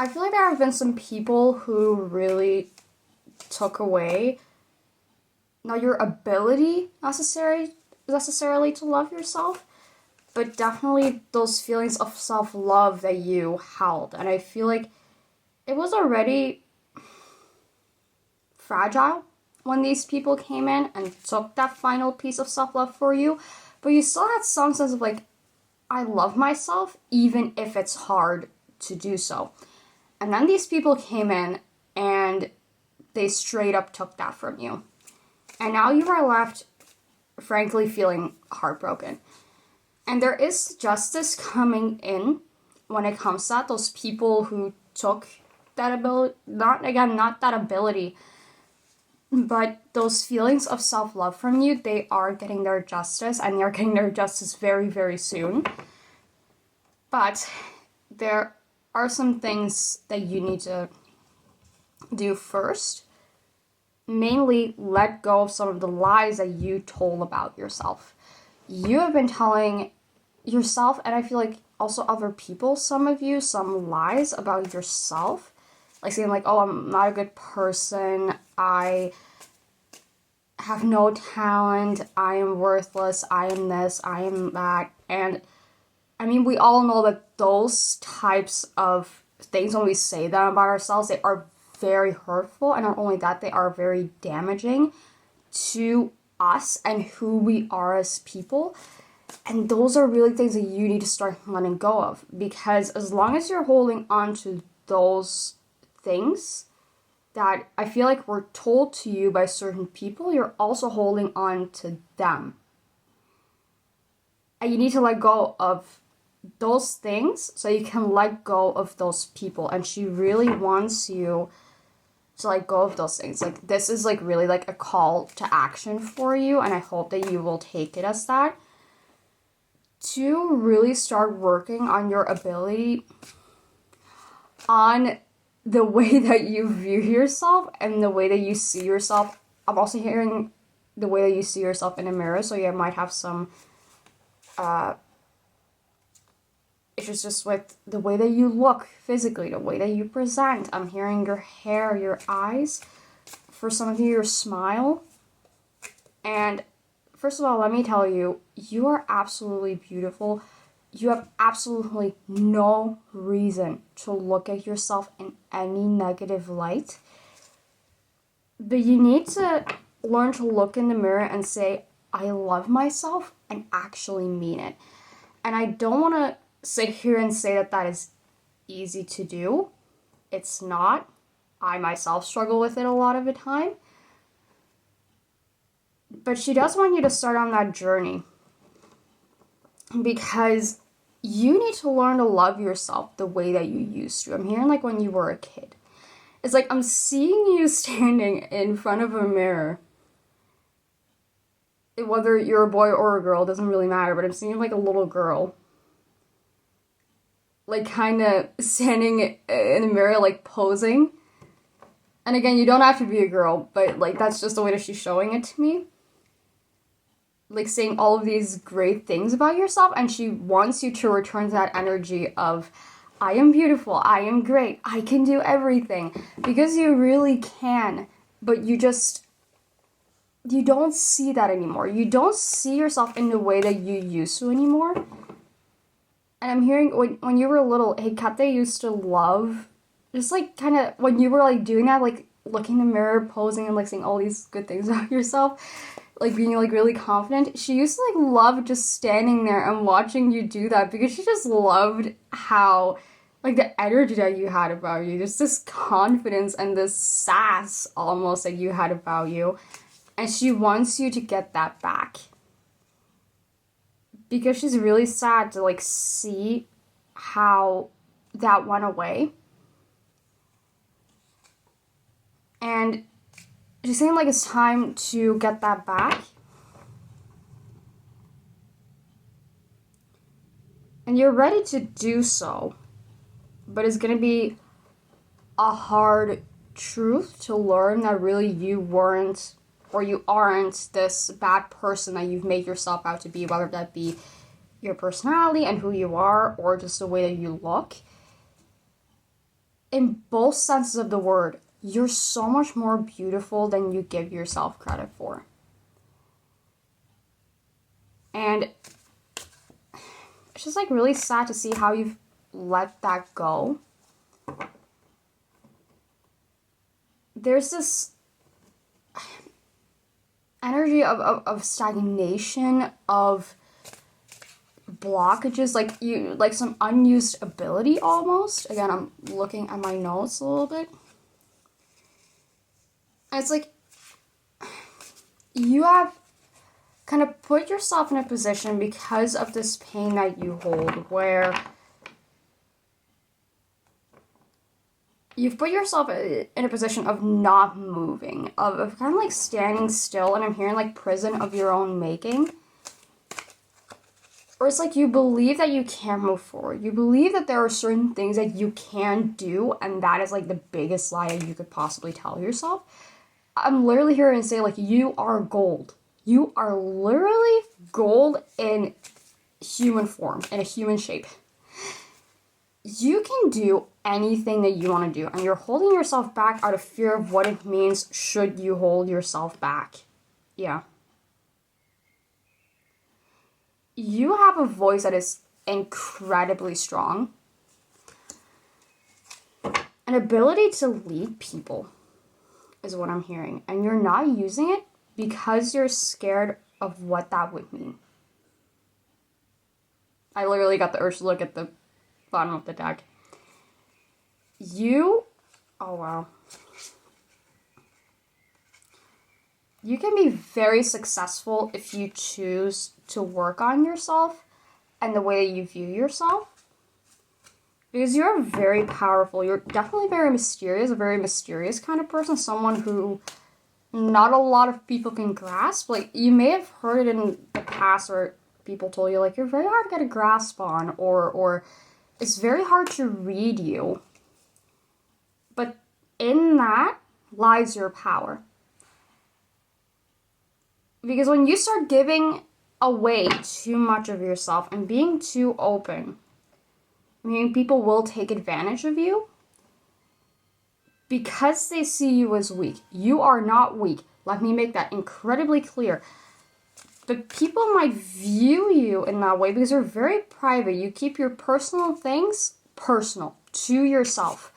I feel like there have been some people who really took away not your ability necessarily to love yourself, but definitely those feelings of self-love that you held. And I feel like it was already fragile when these people came in and took that final piece of self-love for you, but you still had some sense of like, I love myself even if it's hard to do so. And then these people came in and they straight up took that from you. And now you are left, frankly, feeling heartbroken. And there is justice coming in when it comes to that. Those people who took that ability, not that ability, but those feelings of self-love from you, they are getting their justice, and they are getting their justice very, very soon. But there are some things that you need to do first. Mainly, let go of some of the lies that you told about yourself. You have been telling yourself, and I feel like also other people, some of you, some lies about yourself. Like saying like, oh, I'm not a good person, I have no talent, I am worthless, I am this, I am that. And I mean, we all know that those types of things, when we say them about ourselves, they are very hurtful, and not only that, they are very damaging to us and who we are as people. And those are really things that you need to start letting go of, because as long as you're holding on to those things that I feel like were told to you by certain people, you're also holding on to them. And you need to let go of those things so you can let go of those people. And she really wants you to let go of those things. Like, this is like really like a call to action for you, and I hope that you will take it as that, to really start working on your ability, on the way that you view yourself and the way that you see yourself. I'm also hearing the way that you see yourself in a mirror, so you might have some issues just with the way that you look physically, the way that you present. I'm hearing your hair, your eyes, for some of you, your smile. And first of all, let me tell you, you are absolutely beautiful. You have absolutely no reason to look at yourself in any negative light. But you need to learn to look in the mirror and say, I love myself, and actually mean it. And I don't want to sit here and say that that is easy to do. It's not. I myself struggle with it a lot of the time. But she does want you to start on that journey, because you need to learn to love yourself the way that you used to. I'm hearing like when you were a kid. It's like I'm seeing you standing in front of a mirror. Whether you're a boy or a girl, doesn't really matter, but I'm seeing like a little girl, like kind of standing in the mirror, like posing. And again, you don't have to be a girl, but like that's just the way that she's showing it to me. Like saying all of these great things about yourself, and she wants you to return to that energy of, I am beautiful, I am great, I can do everything. Because you really can, but you don't see that anymore. You don't see yourself in the way that you used to anymore. And I'm hearing when you were little, HEKATE used to love, just like kind of when you were like doing that, like looking in the mirror, posing, and like saying all these good things about yourself, like being like really confident. She used to like love just standing there and watching you do that, because she just loved how like the energy that you had about you, just this confidence and this sass almost that you had about you. And she wants you to get that back, because she's really sad to like see how that went away. And she's saying like it's time to get that back. And you're ready to do so, but it's gonna be a hard truth to learn that really you weren't, or you aren't, this bad person that you've made yourself out to be, whether that be your personality and who you are, or just the way that you look. in both senses of the word, you're so much more beautiful than you give yourself credit for. And it's just like really sad to see how you've let that go. There's this energy of stagnation, of blockages, like some unused ability almost. Again, I'm looking at my notes a little bit. And it's like you have kind of put yourself in a position because of this pain that you hold where you've put yourself in a position of not moving, of kind of like standing still, and I'm hearing like prison of your own making. Or it's like you believe that you can't move forward. You believe that there are certain things that you can do, and that is like the biggest lie you could possibly tell yourself. I'm literally hearing say like you are gold. You are literally gold in human form, in a human shape. You can do anything that you want to do, and you're holding yourself back out of fear of what it means should you hold yourself back. Yeah. You have a voice that is incredibly strong. An ability to lead people is what I'm hearing, and you're not using it because you're scared of what that would mean. I literally got the urge to look at the bottom of the deck. Oh wow. You can be very successful if you choose to work on yourself and the way you view yourself. Because you're very powerful. You're definitely very mysterious, a very mysterious kind of person. Someone who not a lot of people can grasp. Like, you may have heard it in the past where people told you, like, you're very hard to get a grasp on, or it's very hard to read you. But in that lies your power. Because when you start giving away too much of yourself and being too open, meaning people will take advantage of you because they see you as weak. You are not weak. Let me make that incredibly clear. But people might view you in that way because you're very private. You keep your personal things personal to yourself.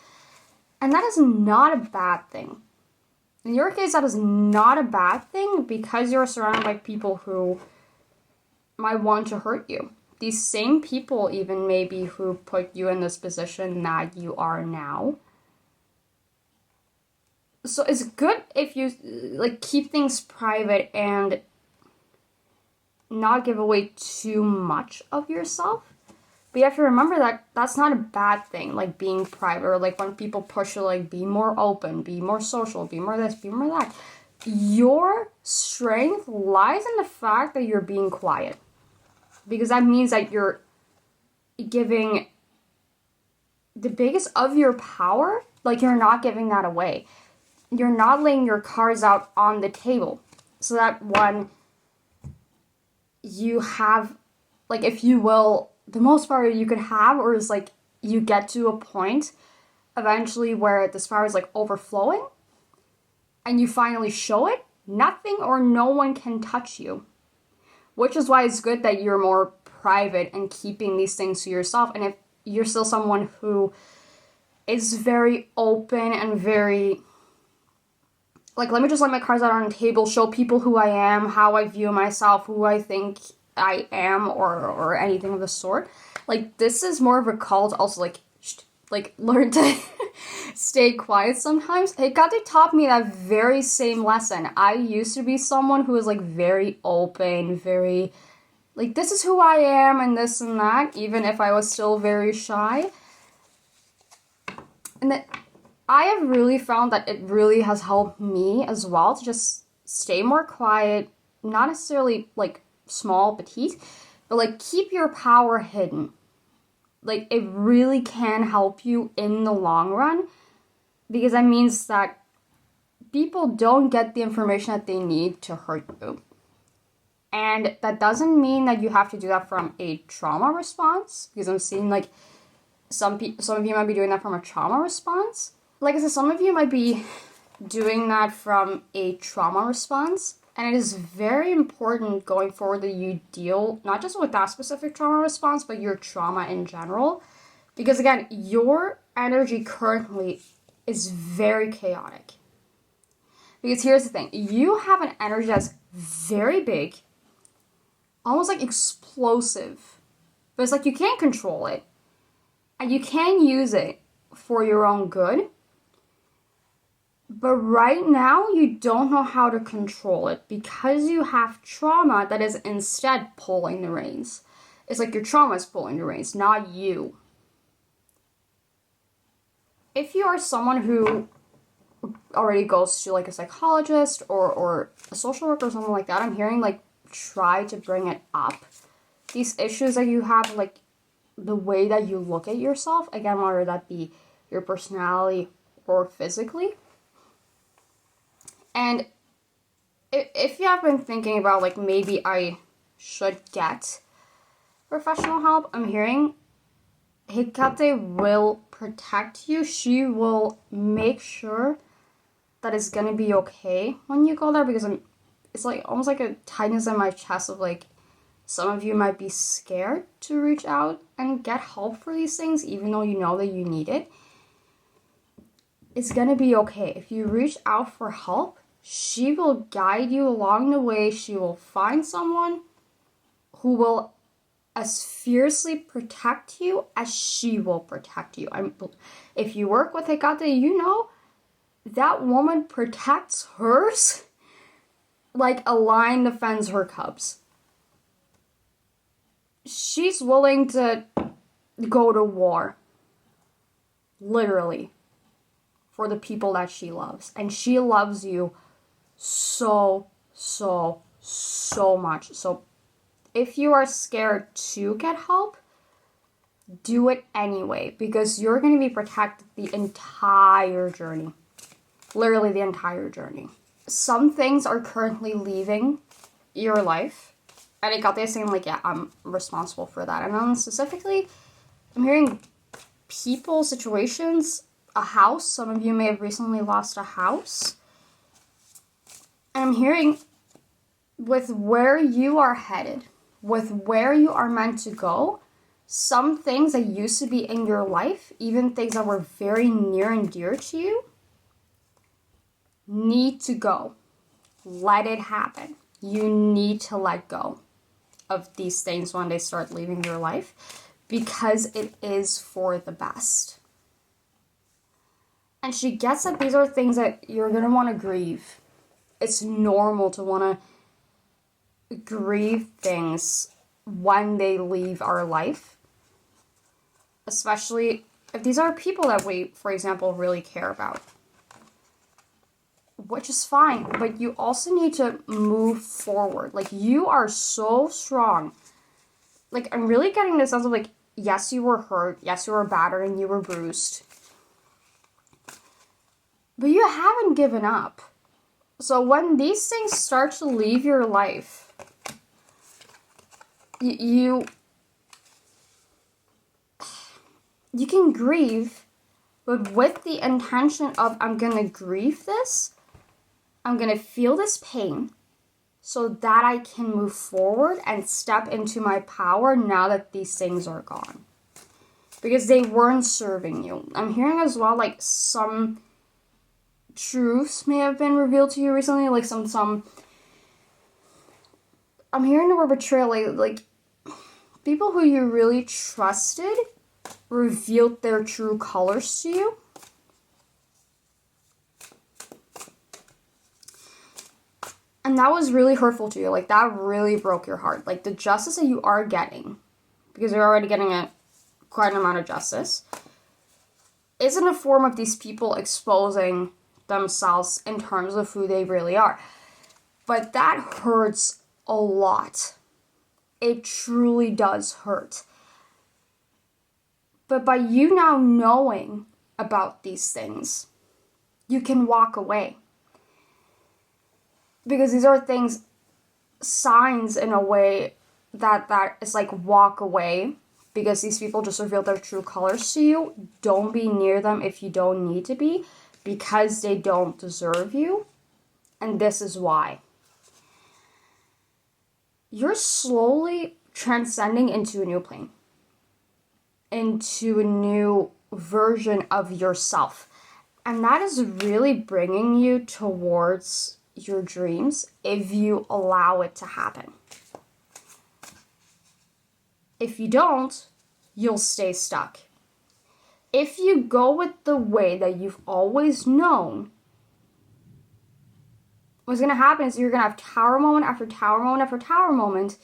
And that is not a bad thing. In your case, that is not a bad thing because you're surrounded by people who might want to hurt you. These same people even maybe who put you in this position that you are now. So it's good if you like keep things private and not give away too much of yourself. But you have to remember that that's not a bad thing, like being private, or like when people push you, like, be more open, be more social, be more this, be more that. Your strength lies in the fact that you're being quiet. Because that means that you're giving the biggest of your power, like you're not giving that away. You're not laying your cards out on the table. So that when you have, like, if you will, the most power you could have, or is like you get to a point eventually where this power is like overflowing and you finally show it, nothing or no one can touch you. Which is why it's good that you're more private and keeping these things to yourself. And if you're still someone who is very open and very, like, let me just lay my cards out on the table, show people who I am, how I view myself, who I think I am, or anything of the sort. Like, this is more of a call to also, like learn to stay quiet sometimes. HEKATE taught me that very same lesson. I used to be someone who was, like, very open, very, like, this is who I am and this and that, even if I was still very shy. And that I have really found that it really has helped me as well to just stay more quiet, not necessarily, like, small, petite, but, like, keep your power hidden. Like, it really can help you in the long run, because that means that people don't get the information that they need to hurt you. And that doesn't mean that you have to do that from a trauma response, because I'm seeing, like, some of you might be doing that from a trauma response. Like I said, some of you might be doing that from a trauma response. And it is very important going forward that you deal not just with that specific trauma response, but your trauma in general. Because again, your energy currently is very chaotic. Because here's the thing, you have an energy that's very big, almost like explosive. But it's like you can't control it. And you can use it for your own good. But right now, you don't know how to control it because you have trauma that is instead pulling the reins. It's like your trauma is pulling the reins, not you. If you are someone who already goes to like a psychologist or a social worker or something like that, I'm hearing like try to bring it up. These issues that you have, like the way that you look at yourself, again, whether that be your personality or physically. And if you have been thinking about, like, maybe I should get professional help, I'm hearing HEKATE will protect you. She will make sure that it's going to be okay when you go there, because it's like almost like a tightness in my chest of, like, some of you might be scared to reach out and get help for these things, even though you know that you need it. It's going to be okay. If you reach out for help, she will guide you along the way. She will find someone who will as fiercely protect you as she will protect you. If you work with HEKATE, you know that woman protects hers like a lion defends her cubs. She's willing to go to war, literally, for the people that she loves. And she loves you so, so, so much. So if you are scared to get help, do it anyway, because you're going to be protected the entire journey. Literally the entire journey. Some things are currently leaving your life. And HEKATE is saying, like, yeah, I'm responsible for that. And then specifically, I'm hearing people, situations, a house. Some of you may have recently lost a house. And I'm hearing with where you are headed, with where you are meant to go, some things that used to be in your life, even things that were very near and dear to you, need to go. Let it happen. You need to let go of these things when they start leaving your life, because it is for the best. And she gets that these are things that you're going to want to grieve. It's normal to want to grieve things when they leave our life. Especially if these are people that we, for example, really care about. Which is fine, but you also need to move forward. Like, you are so strong. Like, I'm really getting the sense of, like, yes, you were hurt. Yes, you were battered and you were bruised. But you haven't given up. So when these things start to leave your life, you can grieve, but with the intention of, I'm going to grieve this, I'm going to feel this pain so that I can move forward and step into my power now that these things are gone. Because they weren't serving you. I'm hearing as well, like, some truths may have been revealed to you recently, like some I'm hearing the word betrayal, like people who you really trusted revealed their true colors to you. And that was really hurtful to you. Like, that really broke your heart. Like, the justice that you are getting, because you're already getting quite an amount of justice, isn't a form of these people exposing themselves in terms of who they really are. But that hurts a lot. It truly does hurt. But by you now knowing about these things, you can walk away. Because these are things, signs in a way that is like walk away. because these people just reveal their true colors to you. Don't be near them if you don't need to be, because they don't deserve you. And this is why. You're slowly transcending into a new plane, into a new version of yourself. And that is really bringing you towards your dreams if you allow it to happen. If you don't, you'll stay stuck. If you go with the way that you've always known, what's going to happen is you're going to have tower moment after tower moment after tower moment.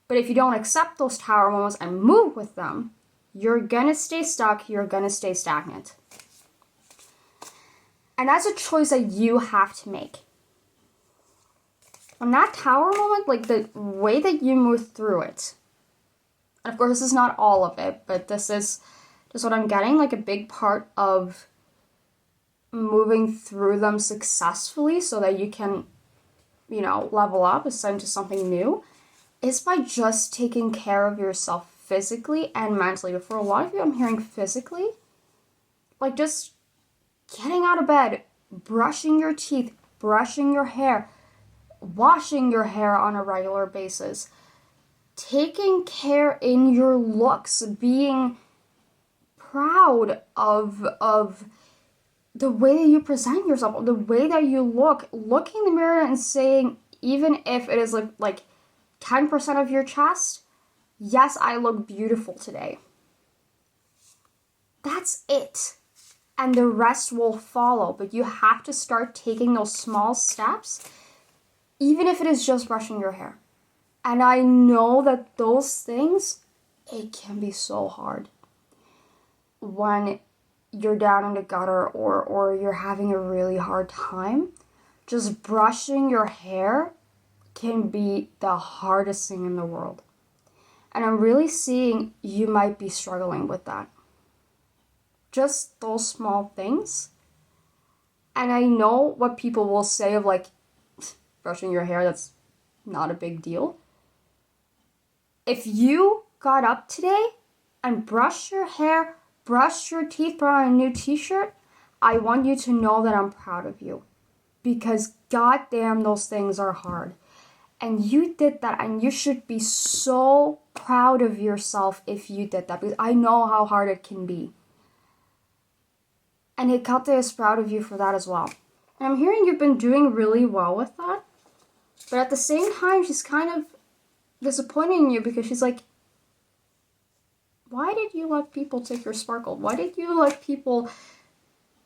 But if you don't accept those tower moments and move with them, you're going to stay stuck. You're going to stay stagnant. And that's a choice that you have to make. On that tower moment, like the way that you move through it, and of course this is not all of it, but this is just what I'm getting, like a big part of moving through them successfully so that you can, level up, ascend to something new, is by just taking care of yourself physically and mentally. But for a lot of you, I'm hearing physically, like just getting out of bed, brushing your teeth, brushing your hair, washing your hair on a regular basis, taking care in your looks, being proud of the way that you present yourself, the way that you look, looking in the mirror and saying, even if it is like 10% of your chest, yes, I look beautiful today. That's it. And the rest will follow. But you have to start taking those small steps, even if it is just brushing your hair. And I know that those things, it can be so hard when you're down in the gutter or you're having a really hard time. Just brushing your hair can be the hardest thing in the world. And I'm really seeing you might be struggling with that. Just those small things. And I know what people will say of like, brushing your hair, that's not a big deal. If you got up today and brushed your hair, brushed your teeth, put on a new t-shirt, I want you to know that I'm proud of you. Because goddamn, those things are hard. And you did that, and you should be so proud of yourself if you did that, because I know how hard it can be. And HEKATE is proud of you for that as well. And I'm hearing you've been doing really well with that. But at the same time, she's kind of disappointed in you because she's like, why did you let people take your sparkle? Why did you let people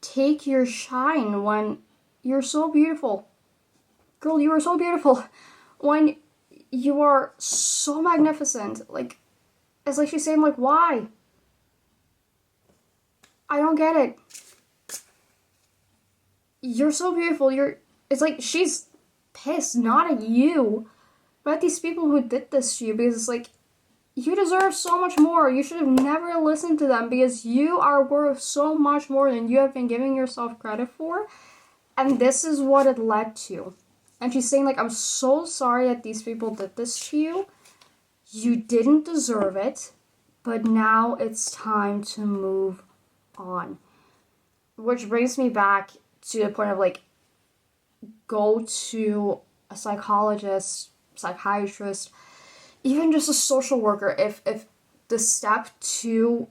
take your shine when you're so beautiful? Girl, you are so beautiful. When you are so magnificent. Like, it's like she's saying, like, why? I don't get it. You're so beautiful. It's like she's pissed, not at you, but at these people who did this to you, because it's like, you deserve so much more. You should have never listened to them, because you are worth so much more than you have been giving yourself credit for. And this is what it led to. And she's saying, like, I'm so sorry that these people did this to you. You didn't deserve it, but now it's time to move on. Which brings me back to the point of, like, go to a psychologist, psychiatrist, even just a social worker. If the step to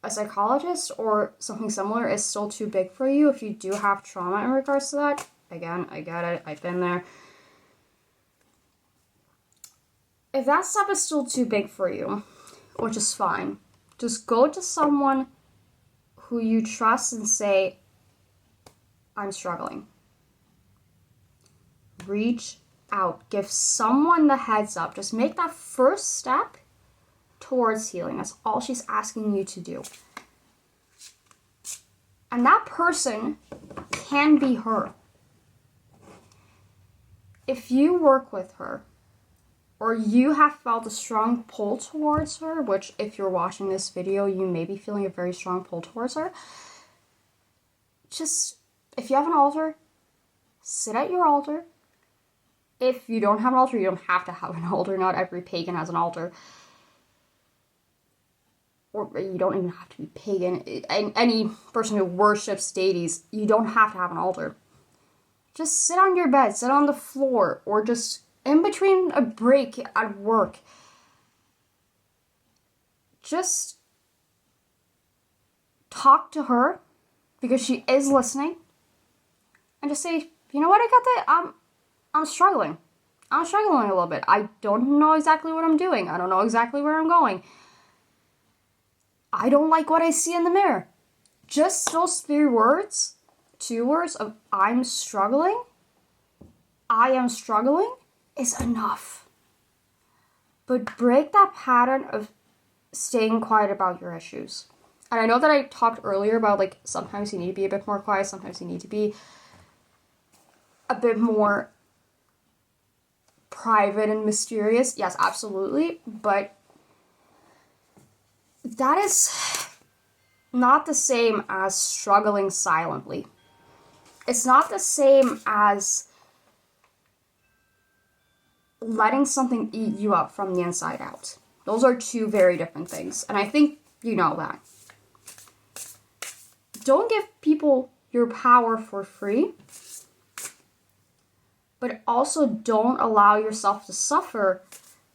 a psychologist or something similar is still too big for you, if you do have trauma in regards to that, again, I get it, I've been there. If that step is still too big for you, which is fine, just go to someone who you trust and say, I'm struggling. Reach out. Give someone the heads up. Just make that first step towards healing. That's all she's asking you to do. And that person can be her. If you work with her, or you have felt a strong pull towards her, which if you're watching this video, you may be feeling a very strong pull towards her, just, if you have an altar, sit at your altar. If you don't have an altar, you don't have to have an altar. Not every pagan has an altar. or you don't even have to be pagan, and any person who worships deities, you don't have to have an altar. Just sit on your bed, sit on the floor, or just in between a break at work. Just talk to her, because she is listening, and just say, you know what, I got that. I'm struggling. I'm struggling a little bit. I don't know exactly what I'm doing. I don't know exactly where I'm going. I don't like what I see in the mirror. Just those 2 words of I'm struggling, I am struggling, is enough. But break that pattern of staying quiet about your issues. And I know that I talked earlier about, like, sometimes you need to be a bit more quiet, sometimes you need to be a bit more private and mysterious. Yes, absolutely. But that is not the same as struggling silently. It's not the same as letting something eat you up from the inside out. Those are 2 very different things. And I think you know that. Don't give people your power for free, but also don't allow yourself to suffer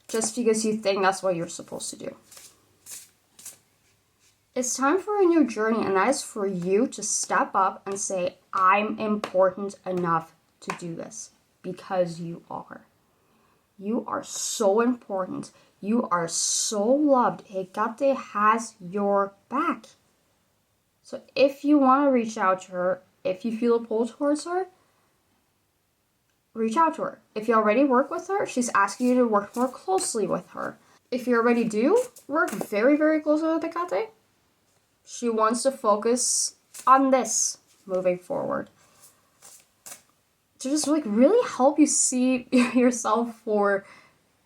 just because you think that's what you're supposed to do. It's time for a new journey, and that is for you to step up and say, I'm important enough to do this, because you are. You are so important. You are so loved. HEKATE has your back. So if you want to reach out to her, if you feel a pull towards her, reach out to her. If you already work with her, she's asking you to work more closely with her. If you already do work very, very closely with HEKATE, she wants to focus on this moving forward. To just like really help you see yourself for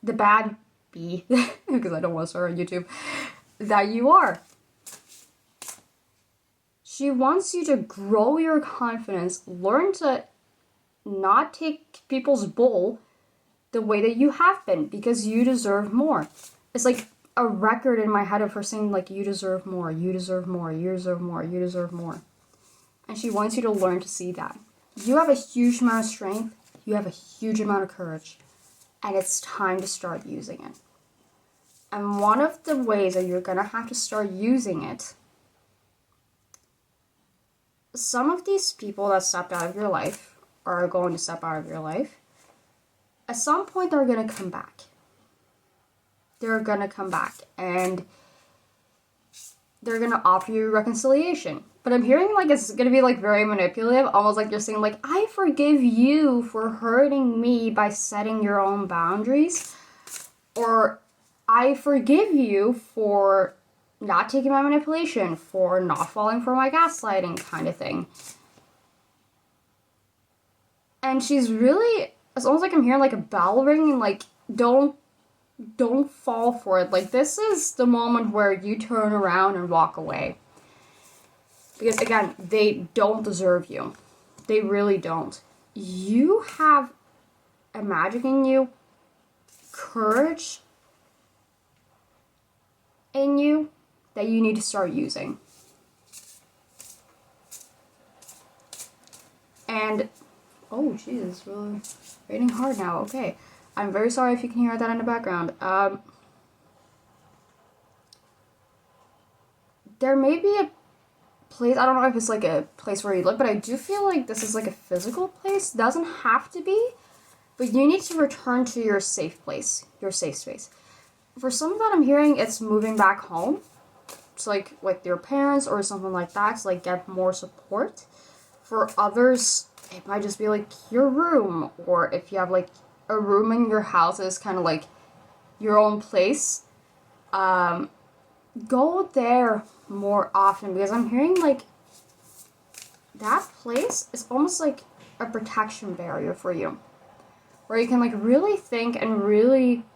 the bad bee, because I don't want to start on YouTube, that you are. She wants you to grow your confidence, learn to not take people's bull the way that you have been, because you deserve more. It's like a record in my head of her saying, like, you deserve more, you deserve more, you deserve more, you deserve more. And she wants you to learn to see that. You have a huge amount of strength, you have a huge amount of courage, and it's time to start using it. And one of the ways that you're gonna have to start using it, some of these people that stepped out of your life, or are going to step out of your life, at some point they're gonna come back. They're gonna come back, and they're gonna offer you reconciliation. But I'm hearing like it's gonna be like very manipulative, almost like you're saying like, I forgive you for hurting me by setting your own boundaries, or I forgive you for not taking my manipulation, for not falling for my gaslighting kind of thing. And she's really, it's almost like I'm hearing like a bell ringing, like, don't fall for it. Like, this is the moment where you turn around and walk away. Because, again, they don't deserve you. They really don't. You have a magic in you, courage in you, that you need to start using. And, oh, jeez, it's really raining hard now. Okay. I'm very sorry if you can hear that in the background. There may be a place, I don't know if it's like a place where you live, but I do feel like this is like a physical place. It doesn't have to be, but you need to return to your safe place, your safe space. For some that I'm hearing, it's moving back home. It's like with your parents or something like that, to like get more support. For others, it might just be like your room, or if you have like a room in your house is kind of like your own place, go there more often, because I'm hearing like that place is almost like a protection barrier for you, where you can like really think and really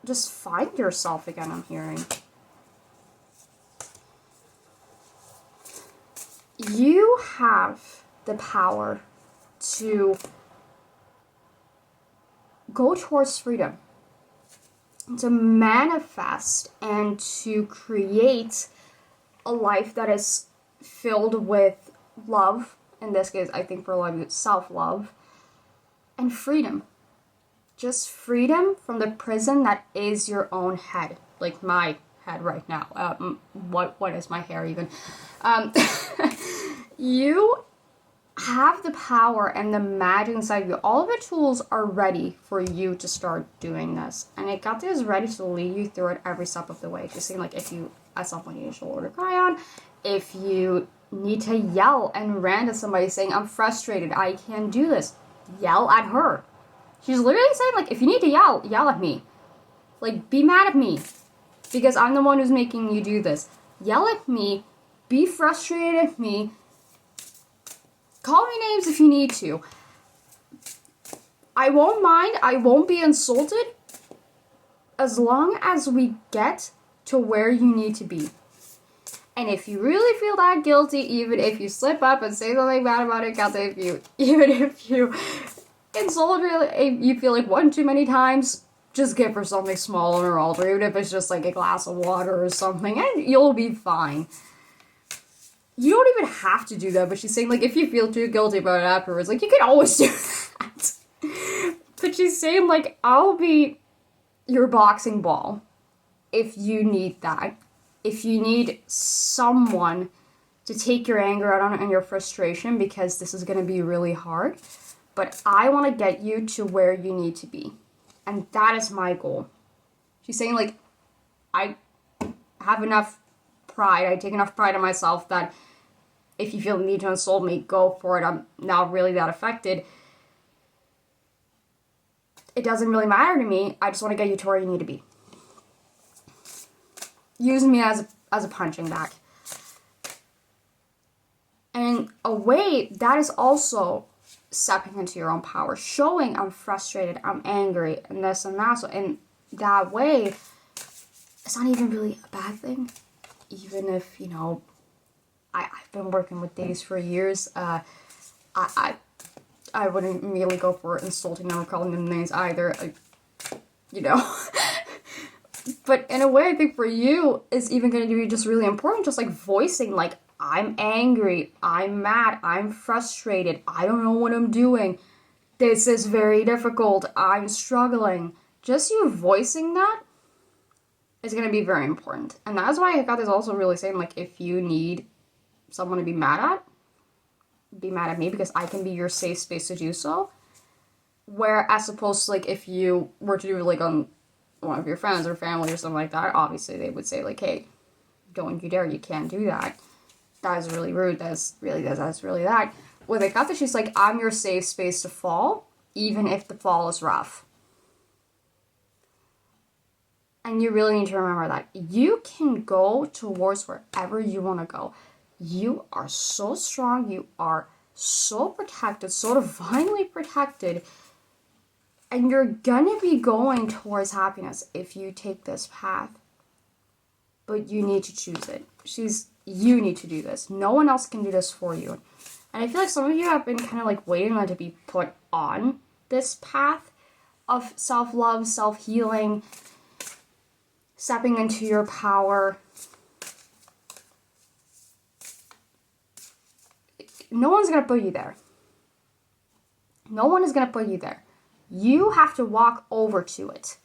just find yourself again, I'm hearing. You have the power to go towards freedom. to manifest and to create a life that is filled with love. In this case, I think for a lot of it, self-love and freedom. Just freedom from the prison that is your own head, like my head right now. What is my hair even? You have the power and the magic inside of you. All of the tools are ready for you to start doing this, and HEKATE is ready to lead you through it every step of the way. Just saying, like, if you at some point need a shoulder to cry on, if you need to yell and rant at somebody saying, I'm frustrated, I can't do this, yell at her. She's literally saying, like, if you need to yell, yell at me. Like, be mad at me. Because I'm the one who's making you do this. Yell at me. Be frustrated at me. Call me names if you need to. I won't mind. I won't be insulted. As long as we get to where you need to be. And if you really feel that guilty, even if you slip up and say something bad about HEKATE, even if you insult her, if you feel like one too many times, just give her something small on her altar, even if it's just like a glass of water or something, and you'll be fine. You don't even have to do that, but she's saying, like, if you feel too guilty about it afterwards, like, you can always do that. But she's saying, like, I'll be your boxing ball if you need that. If you need someone to take your anger out on and your frustration, because this is going to be really hard. But I want to get you to where you need to be. And that is my goal. She's saying, like, I have enough pride. I take enough pride in myself that if you feel the need to insult me, go for it. I'm not really that affected. It doesn't really matter to me. I just want to get you to where you need to be. Use me as a punching bag. And in a way, that is also stepping into your own power, showing I'm frustrated, I'm angry, and this and that. So in that way, it's not even really a bad thing. Even if, you know, I've been working with days for years, I wouldn't immediately go for insulting them or calling them names either, you know. But in a way, I think for you, it's even going to be just really important, just like voicing, like, I'm angry, I'm mad, I'm frustrated, I don't know what I'm doing, this is very difficult, I'm struggling. Just you voicing that is going to be very important. And that's why HEKATE is also really saying, like, if you need someone to be mad at me, because I can be your safe space to do so. Where, as opposed to, like, if you were to do it, like, on one of your friends or family or something like that, obviously they would say, like, hey, don't you dare, you can't do that. That is really rude, that's really this, that's really that. With HEKATE, she's like, I'm your safe space to fall, even if the fall is rough. And you really need to remember that. You can go towards wherever you want to go. You are so strong, you are so protected, so divinely protected, and you're gonna be going towards happiness if you take this path. But you need to choose it. You need to do this. No one else can do this for you. And I feel like some of you have been kind of like waiting on to be put on this path of self-love, self-healing, stepping into your power. No one's going to put you there. No one is going to put you there. You have to walk over to it.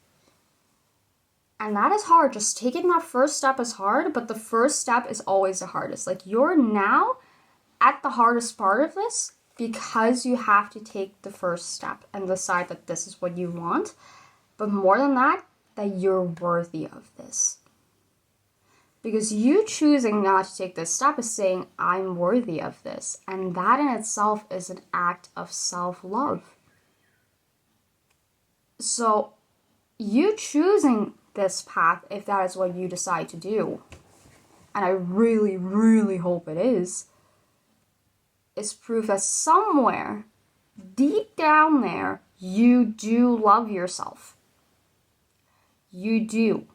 And that is hard. Just taking that first step is hard, but the first step is always the hardest. Like, you're now at the hardest part of this because you have to take the first step and decide that this is what you want. But more than that you're worthy of this. Because you choosing not to take this step is saying, I'm worthy of this. And that in itself is an act of self-love. So, you choosing this path, if that is what you decide to do, and I really, really hope it is proof that somewhere, deep down there, you do love yourself. You do.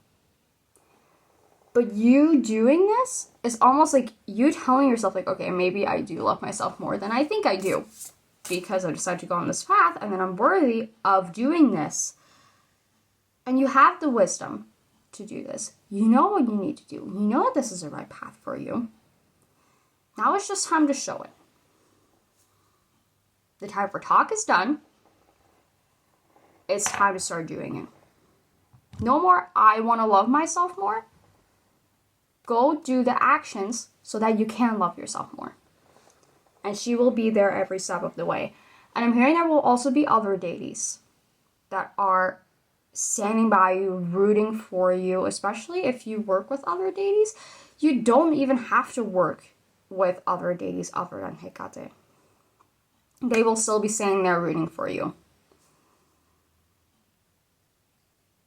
But you doing this is almost like you telling yourself, like, okay, maybe I do love myself more than I think I do. Because I decided to go on this path, and then I'm worthy of doing this. And you have the wisdom to do this. You know what you need to do. You know that this is the right path for you. Now it's just time to show it. The time for talk is done. It's time to start doing it. No more, I want to love myself more. Go do the actions so that you can love yourself more. And she will be there every step of the way. And I'm hearing there will also be other deities that are standing by you, rooting for you, especially if you work with other deities. You don't even have to work with other deities other than HEKATE. They will still be standing there rooting for you.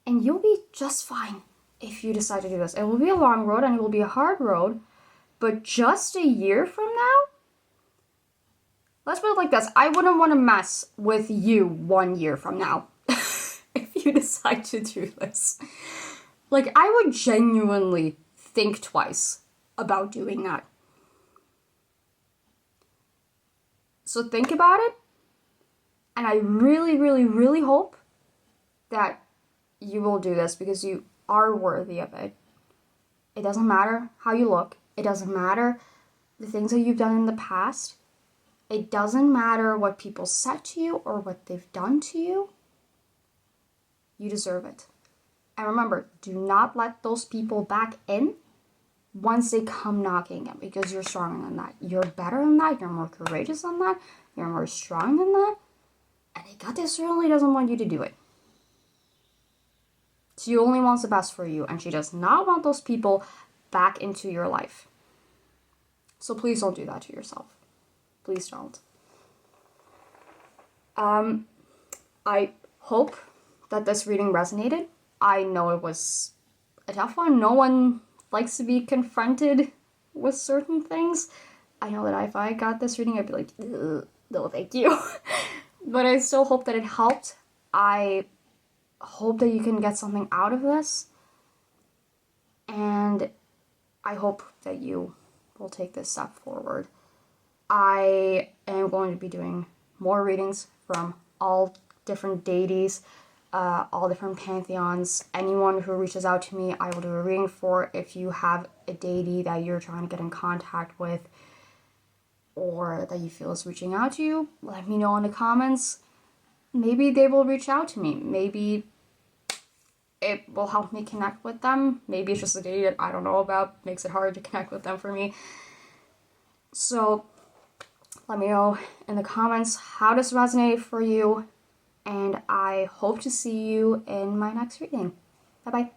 And you'll be just fine if you decide to do this. It will be a long road and it will be a hard road, but just a year from now, let's put it like this. I wouldn't want to mess with you 1 year from now if you decide to do this. Like, I would genuinely think twice about doing that. So think about it. And I really, really, really hope that you will do this because you are worthy of it. It doesn't matter how you look. It doesn't matter the things that you've done in the past. It doesn't matter what people said to you or what they've done to you. You deserve it. And remember, do not let those people back in once they come knocking it, because you're stronger than that. You're better than that. You're more courageous than that. You're more strong than that. And HEKATE certainly doesn't want you to do it. She only wants the best for you, and she does not want those people back into your life. So please don't do that to yourself. Please don't. I hope that this reading resonated. I know it was a tough one. No one likes to be confronted with certain things. I know that if I got this reading, I'd be like, no, thank you. But I still hope that it helped. I hope that you can get something out of this. And I hope that you will take this step forward. I am going to be doing more readings from all different deities, all different pantheons. Anyone who reaches out to me, I will do a reading for. If you have a deity that you're trying to get in contact with or that you feel is reaching out to you, let me know in the comments. Maybe they will reach out to me. Maybe it will help me connect with them. Maybe it's just a deity that I don't know about, makes it hard to connect with them for me. So let me know in the comments how this resonated for you, and I hope to see you in my next reading. Bye-bye.